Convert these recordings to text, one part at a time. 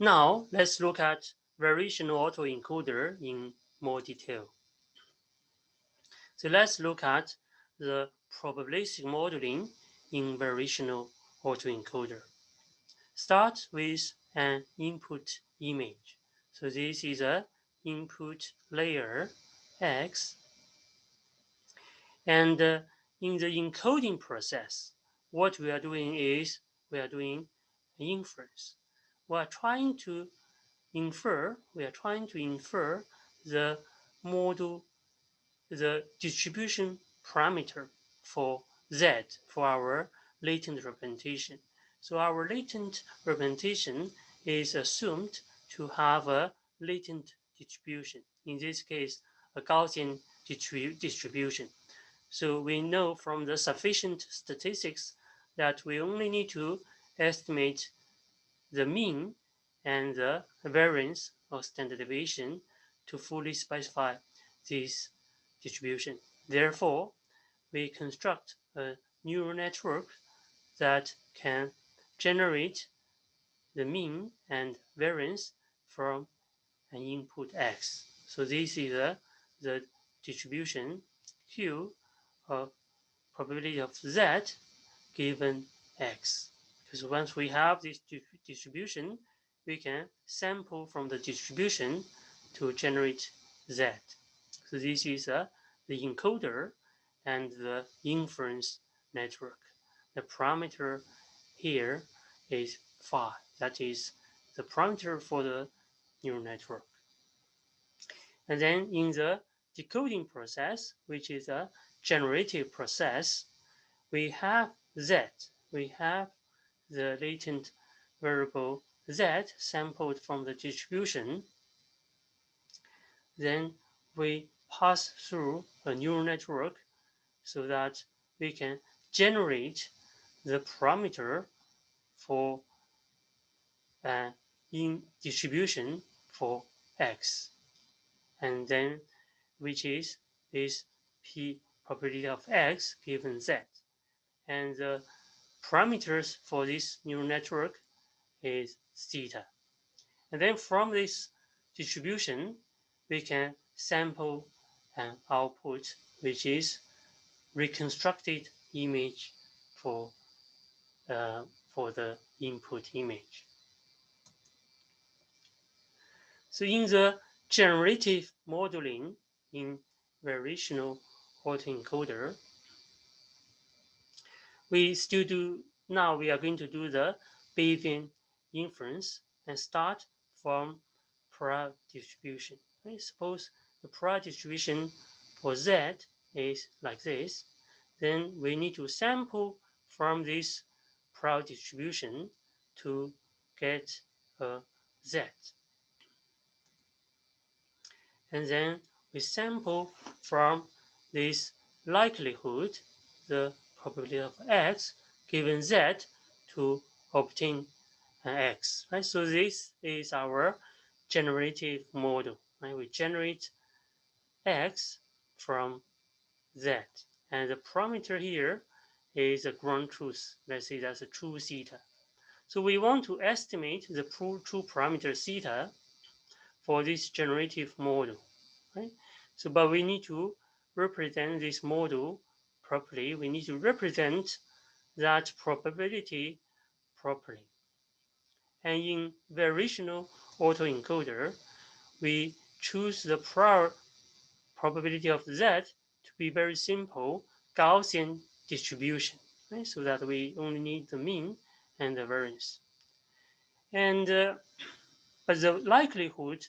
Now let's look at variational autoencoder in more detail. So let's look at the probabilistic modeling in variational autoencoder. Start with an input image. So this is a input layer X. And in the encoding process, what we are doing is we are doing inference. We are trying to infer the model, the distribution parameter for Z, for our latent representation. So our latent representation is assumed to have a latent distribution. In this case, a Gaussian distribution. So we know from the sufficient statistics that we only need to estimate the mean and the variance or standard deviation to fully specify this distribution. Therefore, we construct a neural network that can generate the mean and variance from an input X. So this is the distribution Q of probability of Z given X. Because once we have this distribution, we can sample from the distribution to generate Z. So this is the encoder and the inference network. The parameter here is phi. That is the parameter for the neural network. And then in the decoding process, which is a generative process, we have Z. We have the latent variable Z sampled from the distribution. Then we pass through a neural network so that we can generate the parameter for an in distribution for X. And then which is this P probability of X given Z. And the parameters for this neural network is theta. And then from this distribution, we can sample an output, which is reconstructed image for the input image. So in the generative modeling in variational autoencoder, we are going to do the Bayesian inference and start from prior distribution. Right? Suppose the prior distribution for Z is like this, then we need to sample from this prior distribution to get a Z. And then we sample from this likelihood, the probability of X given Z to obtain an X. Right? So this is our generative model. Right? We generate X from Z. And the parameter here is a ground truth. Let's say that's a true theta. So we want to estimate the true parameter theta for this generative model. Right? So, but we need to represent this model properly. We need to represent that probability properly. And in variational autoencoder, we choose the prior probability of Z to be very simple Gaussian distribution, right? So that we only need the mean and the variance. And but the likelihood,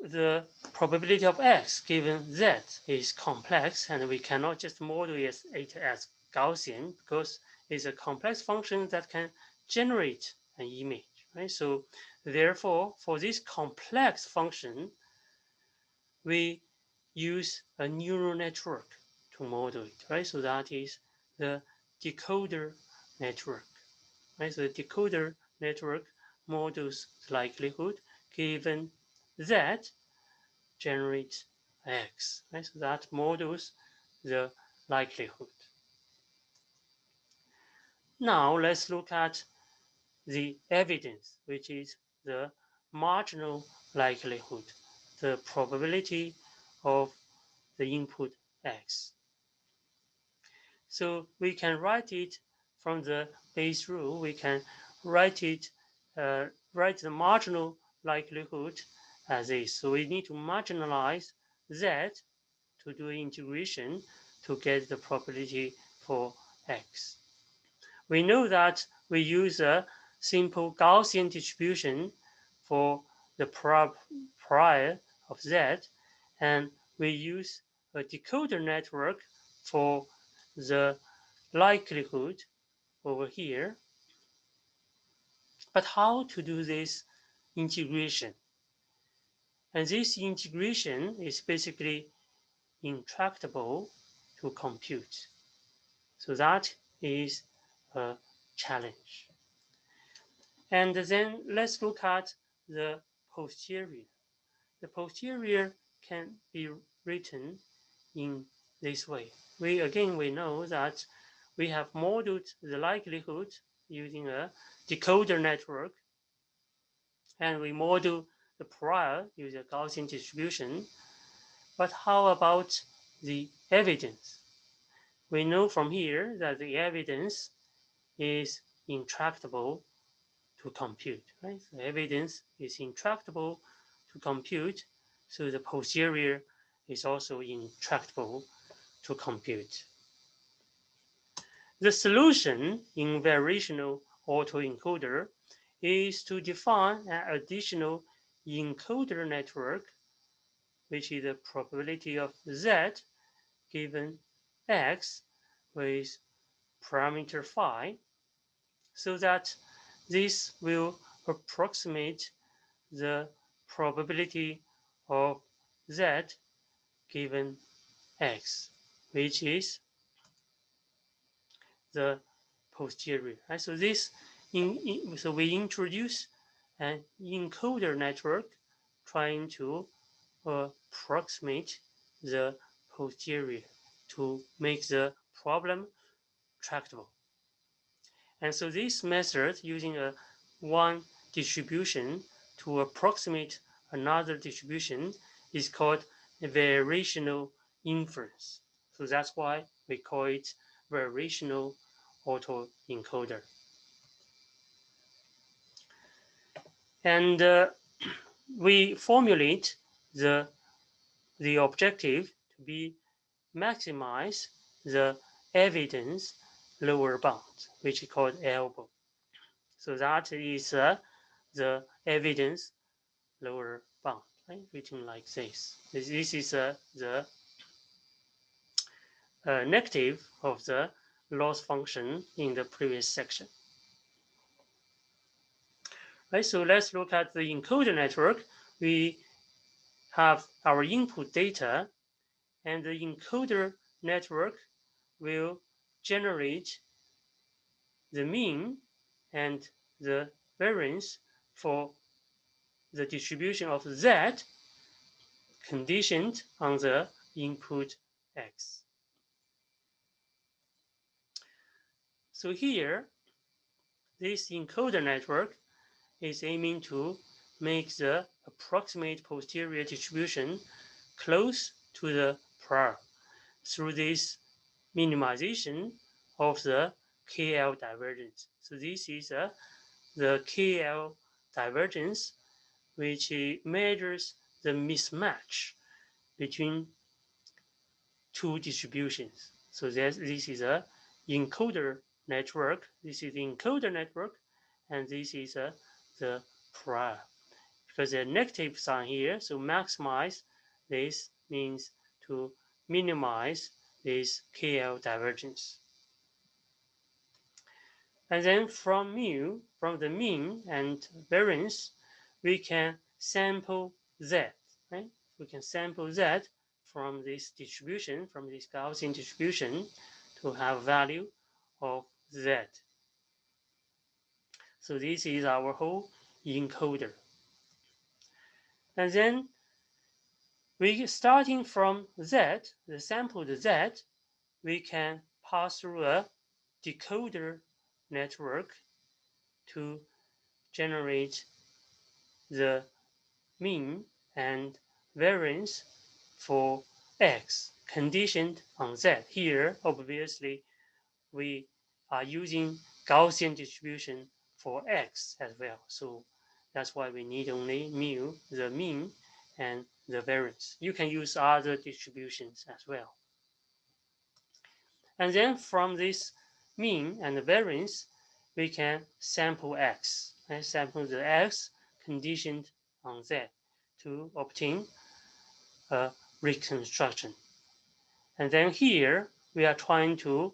the probability of X given Z is complex, and we cannot just model it as Gaussian because it's a complex function that can generate an image, right? So therefore, for this complex function, we use a neural network to model it, right? So that is the decoder network, right? So the decoder network models the likelihood given Z generates X, right? So that models the likelihood. Now let's look at the evidence, which is the marginal likelihood, the probability of the input x. So we can write it from the base rule. We can write it, write the marginal likelihood as is. So we need to marginalize z to do integration to get the probability for x. We know that we use a simple Gaussian distribution for the prior of z, and we use a decoder network for the likelihood over here. But how to do this integration? And this integration is basically intractable to compute. So that is a challenge. And then let's look at the posterior. The posterior can be written in this way. We know that we have modeled the likelihood using a decoder network, and we model the prior using a Gaussian distribution. But how about the evidence? We know from here that the evidence is intractable to compute, right? The evidence is intractable to compute, so the posterior is also intractable to compute. The solution in variational autoencoder is to define an additional encoder network, which is the probability of z given x with parameter phi, so that this will approximate the probability of z given x, which is the posterior. Right? So this so we introduce an encoder network trying to approximate the posterior to make the problem tractable. And so this method, using a one distribution to approximate another distribution, is called a variational inference. So that's why we call it variational autoencoder. And we formulate the objective to be maximize the evidence lower bound, which is called elbow. So that is the evidence lower bound, right? Written like this. This is the negative of the loss function in the previous section. Right, so let's look at the encoder network. We have our input data, and the encoder network will generate the mean and the variance for the distribution of z conditioned on the input x. So here, this encoder network is aiming to make the approximate posterior distribution close to the prior through this minimization of the KL divergence. So this is the KL divergence, which measures the mismatch between two distributions. So this is a encoder network. This is the encoder network, and this is the prior. Because the negative sign here, so maximize this means to minimize this KL divergence. And then from the mean and variance, we can sample z, right? We can sample z from this distribution, from this Gaussian distribution, to have value of z. So this is our whole encoder. And then we, starting from z, the sampled z, we can pass through a decoder network to generate the mean and variance for x conditioned on z. Here, obviously, we are using Gaussian distribution for x as well. So that's why we need only mu, the mean, and the variance. You can use other distributions as well. And then from this mean and the variance, we can sample x, and sample the x conditioned on z to obtain a reconstruction. And then here, we are trying to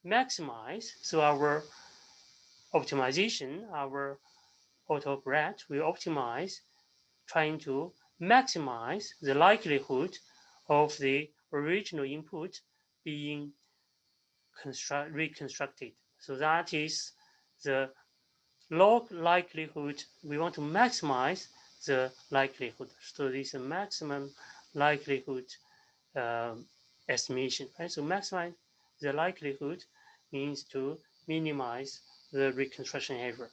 maximize, so our optimization, our autograd will optimize, trying to maximize the likelihood of the original input being reconstructed. So that is the log likelihood. We want to maximize the likelihood. So this is a maximum likelihood estimation, right? So maximize the likelihood means to minimize the reconstruction error.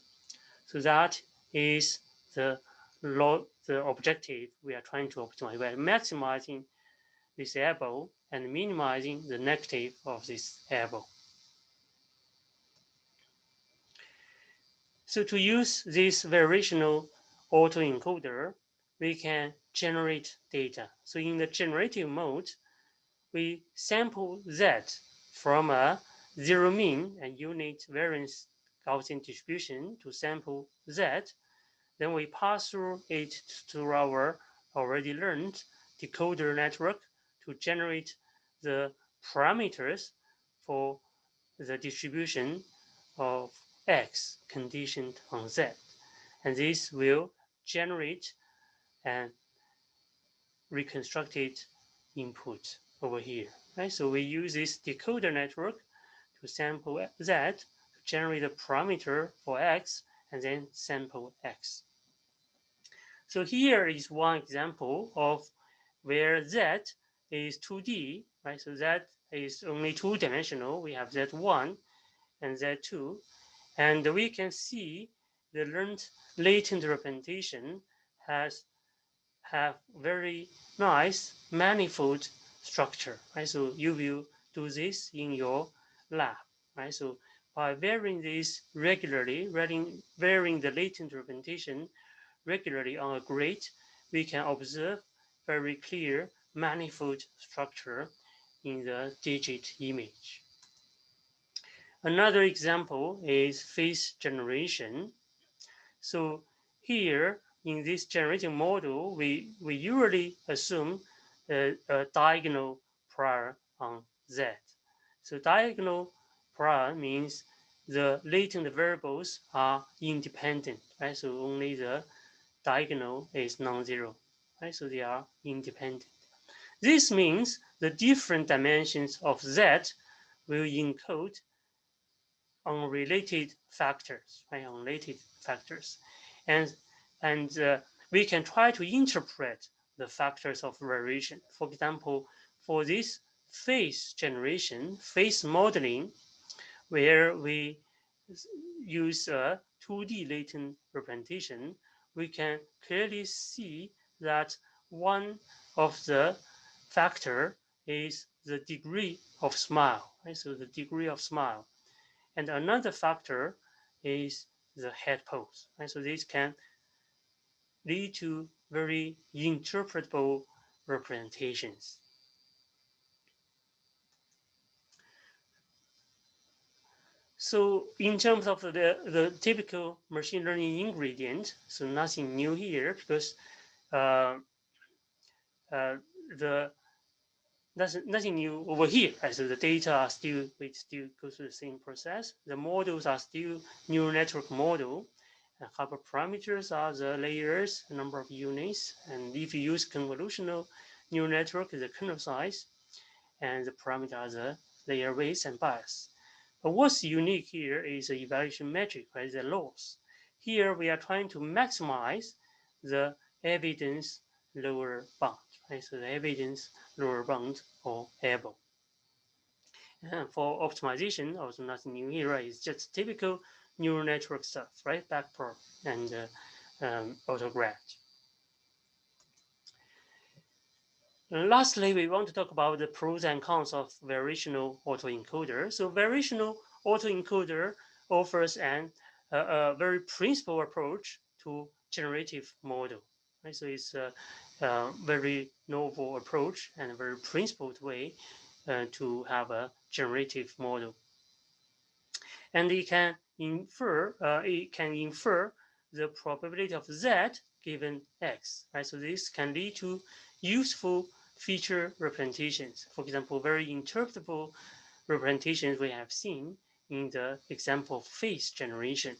So that is the objective we are trying to optimize. We are maximizing this error and minimizing the negative of this error. So to use this variational autoencoder, we can generate data. So in the generative mode, we sample Z from a zero mean and unit variance Gaussian distribution to sample Z. Then we pass through it to our already learned decoder network to generate the parameters for the distribution of x conditioned on z. And this will generate an reconstructed input over here. Right? So we use this decoder network to sample z to generate a parameter for x and then sample x. So here is one example of where z is 2D, right? So z is only two-dimensional. We have z1 and z2, and we can see the learned latent representation have very nice manifold structure, right? So you will do this in your lab, right? So by varying this regularly, varying the latent representation regularly on a grid, we can observe very clear manifold structure in the digit image. Another example is face generation. So here in this generative model, we usually assume a diagonal prior on Z. So diagonal prior means the latent variables are independent, right? So only the diagonal is non-zero, right? So they are independent. This means the different dimensions of Z will encode unrelated factors, right? Unrelated factors. And we can try to interpret the factors of variation. For example, for this face generation, face modeling, where we use a 2D latent representation, we can clearly see that one of the factor is the degree of smile, right? So the degree of smile. And another factor is the head pose, right? So this can lead to very interpretable representations. So in terms of the typical machine learning ingredient, so nothing new here because the nothing new over here. Right? So the data are still, we still go through the same process. The models are still neural network model. And hyperparameters are the layers, the number of units. And if you use convolutional neural network, the kernel size, and the parameter are the layer weights and bias. But what's unique here is the evaluation metric, right? The loss. Here we are trying to maximize the evidence lower bound, right? So the evidence lower bound or able. And for optimization, also nothing new here, right? It's just typical neural network stuff, right? Backprop and autograd. And lastly, we want to talk about the pros and cons of variational autoencoder. So variational autoencoder offers a very principled approach to generative model. Right? So it's a very novel approach and a very principled way to have a generative model. And it can infer the probability of z given x. Right? So this can lead to useful feature representations. For example, very interpretable representations we have seen in the example of face generation.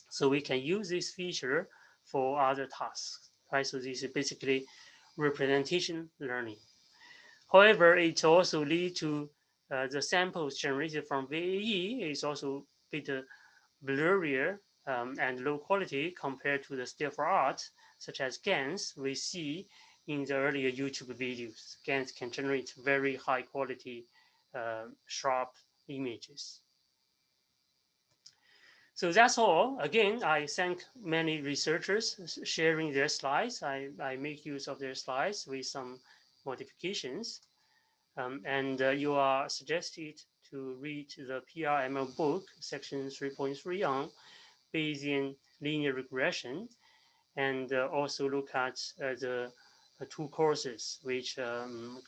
So we can use this feature for other tasks, right? So this is basically representation learning. However, it also leads to the samples generated from VAE is also a bit blurrier and low quality compared to the state of art, such as GANs we see in the earlier YouTube videos. GANs can generate very high quality, sharp images. So that's all. Again, I thank many researchers sharing their slides. I make use of their slides with some modifications. And you are suggested to read the PRML book, section 3.3 on Bayesian linear regression, and also look at the two courses which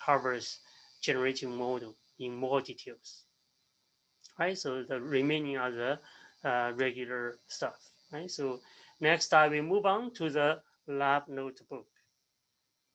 covers generative model in more details. Right, so the remaining are the regular stuff. Right, so next I will move on to the lab notebook.